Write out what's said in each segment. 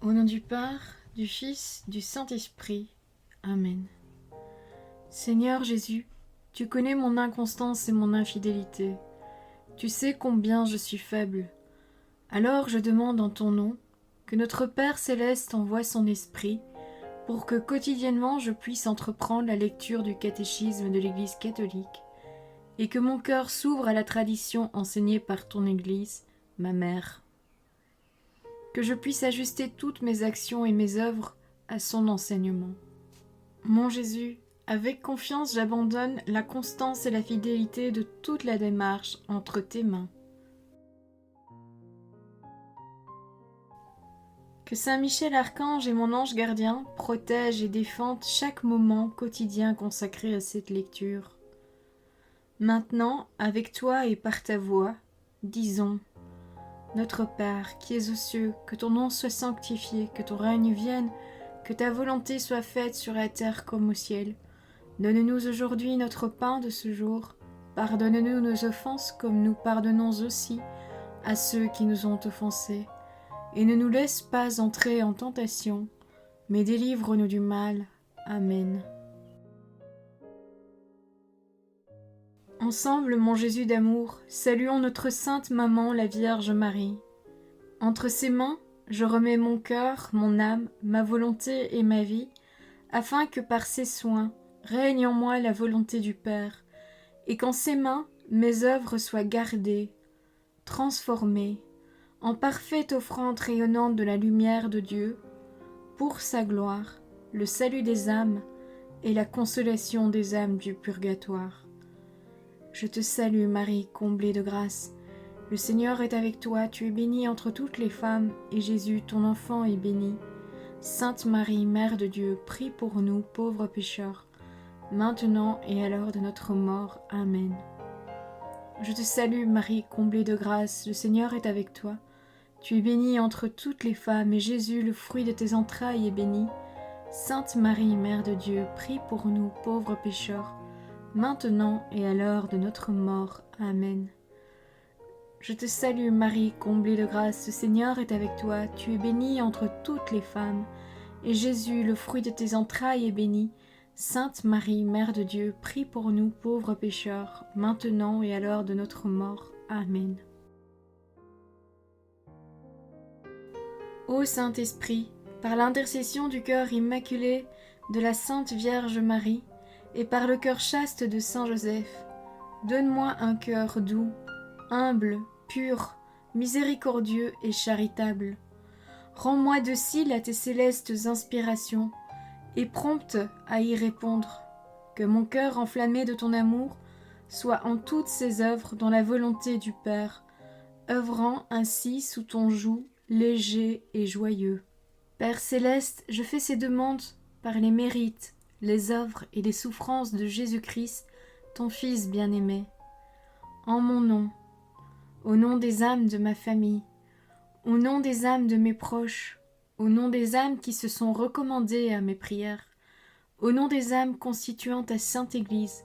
Au nom du Père, du Fils, du Saint-Esprit. Amen. Seigneur Jésus, tu connais mon inconstance et mon infidélité. Tu sais combien je suis faible. Alors je demande en ton nom que notre Père céleste envoie son Esprit pour que quotidiennement je puisse entreprendre la lecture du catéchisme de l'Église catholique et que mon cœur s'ouvre à la tradition enseignée par ton Église, ma mère. Que je puisse ajuster toutes mes actions et mes œuvres à son enseignement. Mon Jésus, avec confiance j'abandonne la constance et la fidélité de toute la démarche entre tes mains. Que Saint Michel Archange et mon ange gardien protègent et défendent chaque moment quotidien consacré à cette lecture. Maintenant, avec toi et par ta voix, disons: Notre Père, qui es aux cieux, que ton nom soit sanctifié, que ton règne vienne, que ta volonté soit faite sur la terre comme au ciel. Donne-nous aujourd'hui notre pain de ce jour. Pardonne-nous nos offenses comme nous pardonnons aussi à ceux qui nous ont offensés. Et ne nous laisse pas entrer en tentation, mais délivre-nous du mal. Amen. Ensemble, mon Jésus d'amour, saluons notre sainte maman, la Vierge Marie. Entre ses mains, je remets mon cœur, mon âme, ma volonté et ma vie, afin que par ses soins règne en moi la volonté du Père, et qu'en ses mains mes œuvres soient gardées, transformées, en parfaite offrande rayonnante de la lumière de Dieu, pour sa gloire, le salut des âmes et la consolation des âmes du purgatoire. Je te salue Marie, comblée de grâce. Le Seigneur est avec toi, tu es bénie entre toutes les femmes, et Jésus, ton enfant, est béni. Sainte Marie, Mère de Dieu, prie pour nous, pauvres pécheurs, maintenant et à l'heure de notre mort. Amen. Je te salue Marie, comblée de grâce, le Seigneur est avec toi. Tu es bénie entre toutes les femmes, et Jésus, le fruit de tes entrailles, est béni. Sainte Marie, Mère de Dieu, prie pour nous, pauvres pécheurs, maintenant et à l'heure de notre mort. Amen. Je te salue Marie, comblée de grâce, le Seigneur est avec toi, tu es bénie entre toutes les femmes, et Jésus, le fruit de tes entrailles, est béni. Sainte Marie, Mère de Dieu, prie pour nous pauvres pécheurs, maintenant et à l'heure de notre mort. Amen. Ô Saint-Esprit, par l'intercession du cœur immaculé de la Sainte Vierge Marie, et par le cœur chaste de Saint Joseph, donne-moi un cœur doux, humble, pur, miséricordieux et charitable. Rends-moi docile à tes célestes inspirations et prompte à y répondre. Que mon cœur enflammé de ton amour soit en toutes ses œuvres dans la volonté du Père, œuvrant ainsi sous ton joug léger et joyeux. Père céleste, je fais ces demandes par les mérites, les œuvres et les souffrances de Jésus-Christ, ton Fils bien-aimé. En mon nom, au nom des âmes de ma famille, au nom des âmes de mes proches, au nom des âmes qui se sont recommandées à mes prières, au nom des âmes constituant ta Sainte Église,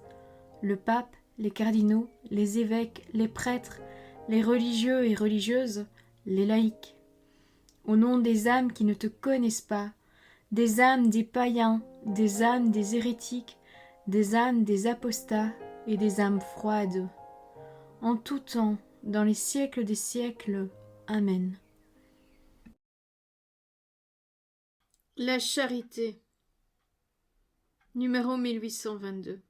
le pape, les cardinaux, les évêques, les prêtres, les religieux et religieuses, les laïcs, au nom des âmes qui ne te connaissent pas, des âmes des païens, des âmes des hérétiques, des âmes des apostats et des âmes froides, en tout temps, dans les siècles des siècles. Amen. La charité. Numéro 1822.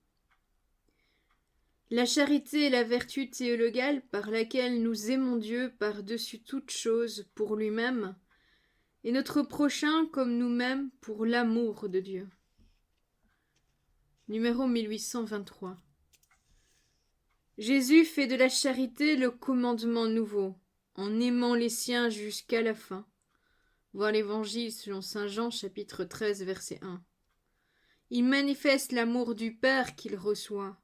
La charité est la vertu théologale par laquelle nous aimons Dieu par-dessus toute chose pour lui-même, et notre prochain comme nous-mêmes pour l'amour de Dieu. Numéro 1823. Jésus fait de la charité le commandement nouveau, en aimant les siens jusqu'à la fin. Voir l'Évangile selon saint Jean, chapitre 13, verset 1. Il manifeste l'amour du Père qu'il reçoit.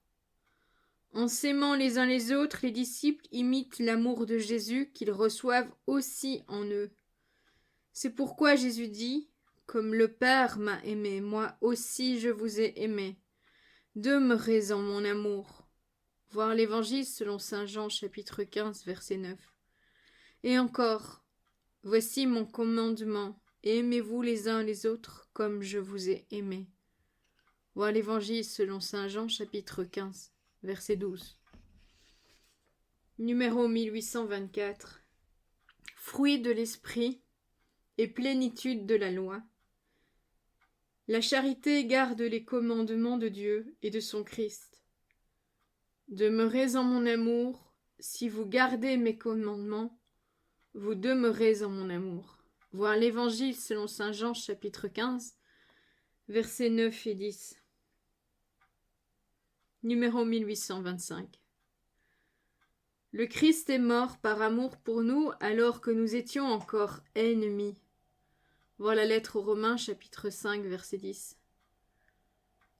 En s'aimant les uns les autres, les disciples imitent l'amour de Jésus qu'ils reçoivent aussi en eux. C'est pourquoi Jésus dit « Comme le Père m'a aimé, moi aussi je vous ai aimé. Demeurez en mon amour. » Voir l'Évangile selon saint Jean, chapitre 15, verset 9. Et encore, « Voici mon commandement, et aimez-vous les uns les autres comme je vous ai aimé. Voir l'Évangile selon saint Jean, chapitre 15, verset 12. Numéro 1824. Fruit de l'esprit et plénitude de la loi. La charité garde les commandements de Dieu et de son Christ. Demeurez en mon amour, si vous gardez mes commandements, vous demeurez en mon amour. Voir l'Évangile selon saint Jean, chapitre 15, versets 9 et 10. Numéro 1825. Le Christ est mort par amour pour nous alors que nous étions encore ennemis. Voir la lettre aux Romains, chapitre 5, verset 10.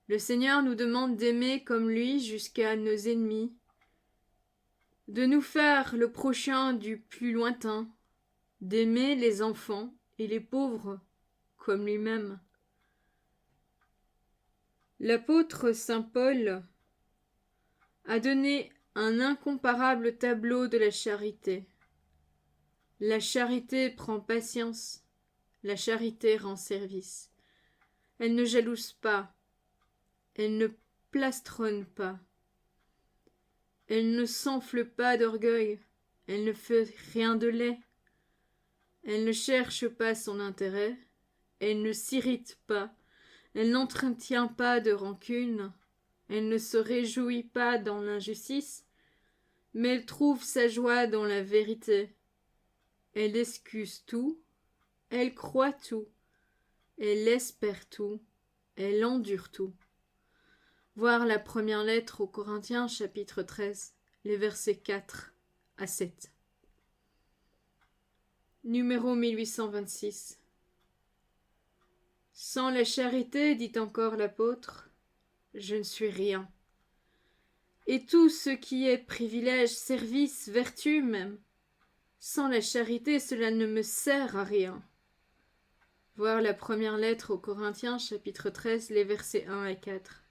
Le Seigneur nous demande d'aimer comme lui jusqu'à nos ennemis, de nous faire le prochain du plus lointain, d'aimer les enfants et les pauvres comme lui-même. L'apôtre saint Paul a donné un incomparable tableau de la charité. La charité prend patience, la charité rend service. Elle ne jalouse pas, elle ne plastronne pas, elle ne s'enfle pas d'orgueil, elle ne fait rien de laid, elle ne cherche pas son intérêt, elle ne s'irrite pas, elle n'entretient pas de rancune, elle ne se réjouit pas dans l'injustice, mais elle trouve sa joie dans la vérité. Elle excuse tout, elle croit tout, elle espère tout, elle endure tout. Voir la première lettre aux Corinthiens, chapitre 13, les versets 4 à 7. Numéro 1826. Sans la charité, dit encore l'apôtre, je ne suis rien. Et tout ce qui est privilège, service, vertu même, sans la charité, cela ne me sert à rien. Voir la première lettre aux Corinthiens, chapitre 13, les versets 1 à 4.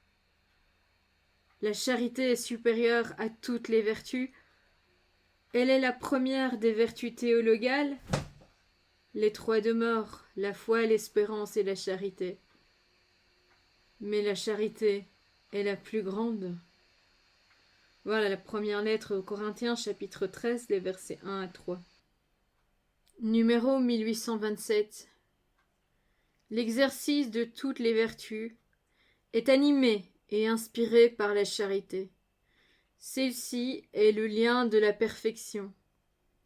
La charité est supérieure à toutes les vertus. Elle est la première des vertus théologales. Les trois demeurent, la foi, l'espérance et la charité. Mais la charité est la plus grande. Voilà la première lettre aux Corinthiens, chapitre 13, les versets 1 à 3. Numéro 1827. L'exercice de toutes les vertus est animé et inspiré par la charité. Celle-ci est le lien de la perfection.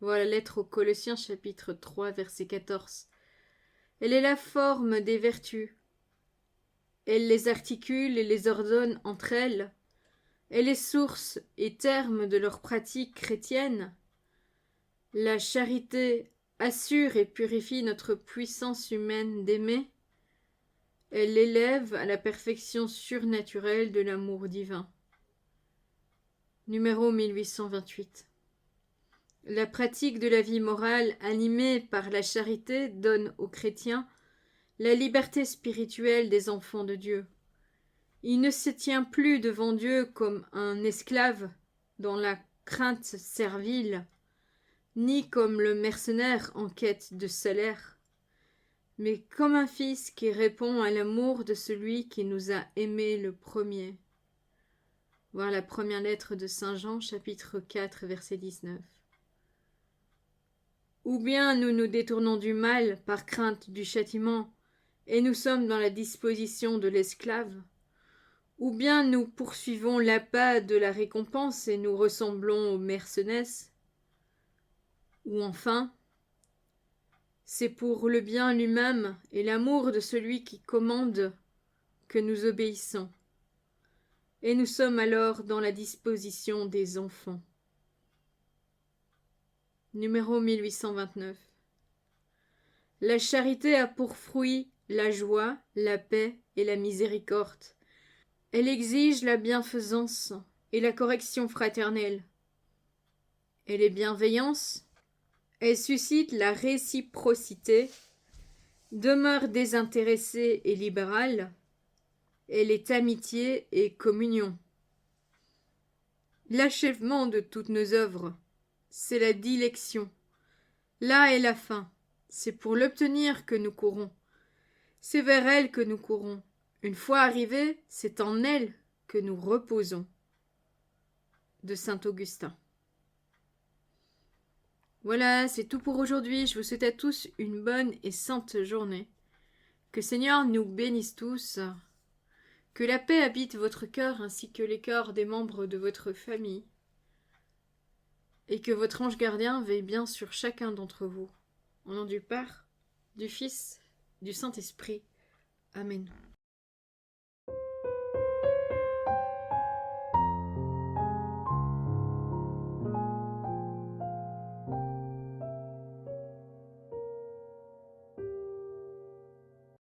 Voilà la lettre aux Colossiens, chapitre 3, verset 14. Elle est la forme des vertus. Elle les articule et les ordonne entre elles. Elle est source et terme de leur pratique chrétienne. La charité assure et purifie notre puissance humaine d'aimer. Elle l'élève à la perfection surnaturelle de l'amour divin. Numéro 1828. La pratique de la vie morale animée par la charité donne aux chrétiens la liberté spirituelle des enfants de Dieu. Il ne se tient plus devant Dieu comme un esclave dans la crainte servile, ni comme le mercenaire en quête de salaire, mais comme un fils qui répond à l'amour de celui qui nous a aimés le premier. Voir la première lettre de saint Jean, chapitre 4, verset 19. Ou bien nous nous détournons du mal par crainte du châtiment, et nous sommes dans la disposition de l'esclave, ou bien nous poursuivons l'appât de la récompense et nous ressemblons aux mercenaires, ou enfin, c'est pour le bien lui-même et l'amour de celui qui commande que nous obéissons, et nous sommes alors dans la disposition des enfants. Numéro 1829. La charité a pour fruit la joie, la paix et la miséricorde. Elle exige la bienfaisance et la correction fraternelle. Elle est bienveillance, elle suscite la réciprocité, demeure désintéressée et libérale, elle est amitié et communion. L'achèvement de toutes nos œuvres, c'est la dilection. Là est la fin, C'est pour l'obtenir que nous courons. C'est vers elle que nous courons. Une fois arrivés, c'est en elle que nous reposons. De Saint Augustin. Voilà, c'est tout pour aujourd'hui. Je vous souhaite à tous une bonne et sainte journée. Que le Seigneur nous bénisse tous. Que la paix habite votre cœur ainsi que les cœurs des membres de votre famille. Et que votre ange gardien veille bien sur chacun d'entre vous. Au nom du Père, du Fils, du Saint-Esprit. Amen.